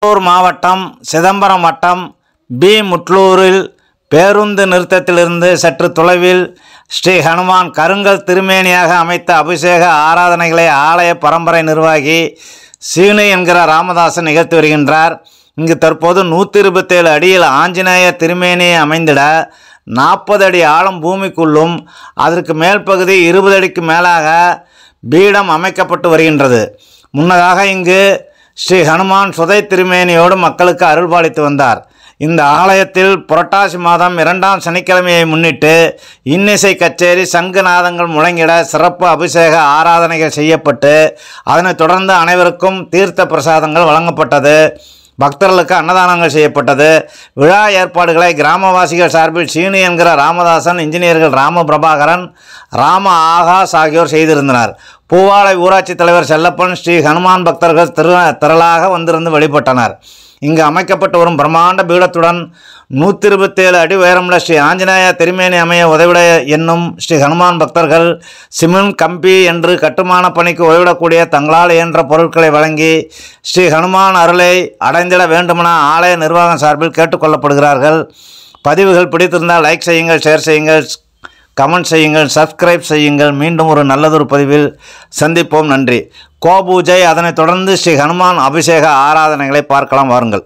திருப்பூர் மாவட்டம் சிதம்பரம் வட்டம் பி. முட்லூரில் பேருந்து நிறுத்தத்திலிருந்து சற்று தொலைவில் ஸ்ரீ ஹனுமான் கருங்கல் திருமேனியாக அமைத்த அபிஷேக ஆராதனைகளை ஆலய பரம்பரை நிர்வாகி சீனு என்கிற ராமதாசன் நிகழ்த்தி வருகின்றார். இங்கு தற்போது 127 அடியில் ஆஞ்சநேயர் திருமேனி அமைந்திட 40 அடி ஆழம் பூமிக்குள்ளும் அதற்கு மேல் பகுதி 20 அடிக்கு மேலாக பீடம் அமைக்கப்பட்டு வருகின்றது. முன்னதாக இங்கு ஸ்ரீ ஹனுமான் சுதை திருமேனியோடு மக்களுக்கு அருள்பாலித்து வந்தார். இந்த ஆலயத்தில் புரட்டாசி மாதம் 2ஆம் சனிக்கிழமையை முன்னிட்டு இன்னிசை கச்சேரி, சங்குநாதங்கள் முழங்கிட சிறப்பு அபிஷேக ஆராதனைகள் செய்யப்பட்டு அதனைத் தொடர்ந்து அனைவருக்கும் தீர்த்த பிரசாதங்கள் வழங்கப்பட்டது. பக்தர்களுக்கு அன்னதானங்கள் செய்யப்பட்டது. விழா ஏற்பாடுகளை கிராமவாசிகள் சார்பில் சீனு என்கிற ராமதாசன், இன்ஜினியர்கள் ராம பிரபாகரன், ராம ஆகாஷ் ஆகியோர் செய்திருந்தனர். பூவாலை ஊராட்சி தலைவர் செல்லப்பன், ஸ்ரீ ஹனுமான் பக்தர்கள் திரளாக வந்திருந்து வழிபட்டனர். இங்கு அமைக்கப்பட்டு வரும் பிரம்மாண்ட பீடத்துடன் 127 அடி உயரமுள்ள ஸ்ரீ ஆஞ்சநேய திருமேனி அமைய உதவிட என்னும் ஸ்ரீ ஹனுமான் பக்தர்கள் சிமெண்ட், கம்பி என்று கட்டுமான பணிக்கு உதவிடக்கூடிய தங்களால் இயன்ற பொருட்களை வழங்கி ஸ்ரீ ஹனுமான் அருளை அடைந்திட வேண்டுமென ஆலய நிர்வாகம் சார்பில் கேட்டுக்கொள்ளப்படுகிறார்கள். பதிவுகள் பிடித்திருந்தால் லைக் செய்யுங்கள், ஷேர் செய்யுங்கள், கமெண்ட் செய்யுங்கள், சப்ஸ்கிரைப் செய்யுங்கள். மீண்டும் ஒரு நல்லதொரு பதிவில் சந்திப்போம். நன்றி. கோபூஜை, அதனைத் தொடர்ந்து ஸ்ரீ ஹனுமான் அபிஷேக ஆராதனைகளை பார்க்கலாம். வாருங்கள்.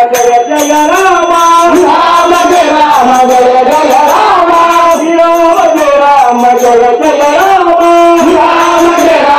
Jaya Jaya Rama, Rama Jaya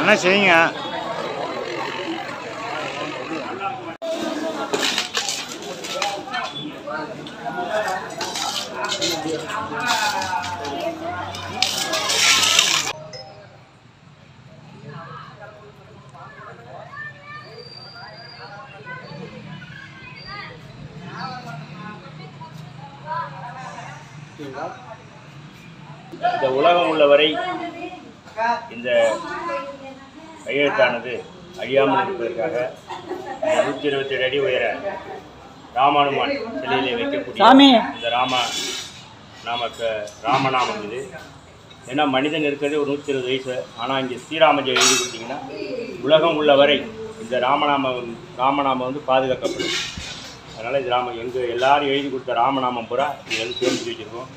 என்ன செய்யுங்க. இந்த உலகம் உள்ளவரை இந்த கையெழுத்தானது அழியாமல் இருப்பதற்காக 127 அடி உயர ராமானுமான் சிலையிலே வைக்கக்கூடிய இந்த ராமநாமம் இது. ஏன்னா மனிதன் இருக்கிறது ஒரு 120 வயசு. ஆனால் இங்கே ஸ்ரீராமஜெயம் எழுதி கொடுத்தீங்கன்னா உலகம் உள்ளவரை இந்த ராமநாமம் வந்து பாதுகாக்கப்படும். அதனால் இது எங்கள் எல்லாரும் எழுதி கொடுத்த ராமநாமம் பூரா இது சேர்ந்து வச்சுருக்கோம்.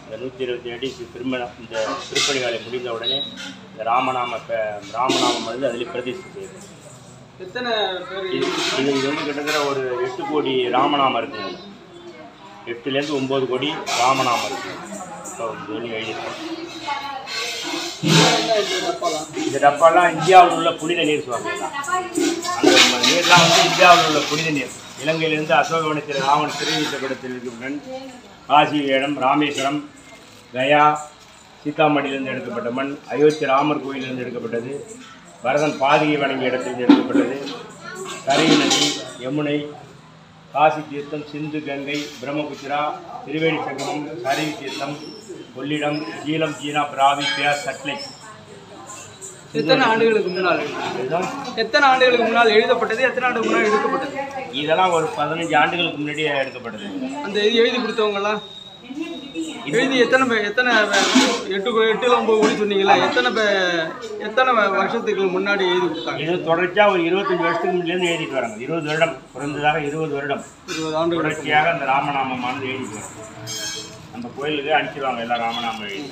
இந்த 127 அடி திருமணம் இந்த திருப்பணிகளை முடிந்த உடனே இந்த ராமநாமம் வந்து அதில் பிரதிஷ்டை செய்யும். இது வந்து கிட்டத்தட்ட ஒரு 8 கோடி ராமநாமம் இருக்குங்க. 8லேருந்து 9 கோடி ராமநாமம் இருக்குது. எழுதியிருக்கோம். இந்த டப்பாலாம் இந்தியாவில் உள்ள புனித நீர் சுவாமி தான். அந்த நீர்லாம் வந்து இந்தியாவில் உள்ள புனித நீர். இலங்கையிலிருந்து அசோகவனத்தில் ராவணன் சிறையிட்டப்படத்தில் இருக்கும் காசி வேடம், ராமேஸ்வரம், கயா, சீதாமடியிலிருந்து எடுக்கப்பட்ட மண், அயோத்தி ராமர் கோயிலிருந்து எடுக்கப்பட்டது, பரதன் பாதிகை வணங்கிய இடத்திலிருந்து எடுக்கப்பட்டது, கரை நதி, யமுனை, காசி தீர்த்தம், சிந்து, கங்கை, பிரம்மபுத்திரா, திரிவேணி சங்கமம், சரி தீர்த்தம், கொள்ளிடம், ஜீலம், ஜீனா, பிராவி, பியாஸ், சட்லைட். எத்தனை ஆண்டுகளுக்கு முன்னால் எழுதப்பட்டது? எத்தனை ஆண்டுக்கு முன்னால் எடுக்கப்பட்டது? இதெல்லாம் ஒரு 15 ஆண்டுகளுக்கு முன்னாடியே எடுக்கப்பட்டது. அந்த எழுதி கொடுத்தவங்கலாம் எழுதி எத்தனை 8 9 கோடி சொன்னீங்களா? எத்தனை வருஷத்துக்கு முன்னாடி எழுதி கொடுத்தாங்க? இது தொடர்ச்சியாக ஒரு 25 வருஷத்துக்கு முன்னாடி எழுதிட்டு வராங்க. 20 வருடம் குறைந்ததாக 20 வருடம் தொடர்ச்சியாக அந்த ராமநாமமானது எழுதிட்டு வராங்க. நம்ம கோயிலுக்கு அனுப்பிடுவாங்க எல்லாம் ராமநாமம் எழுதி.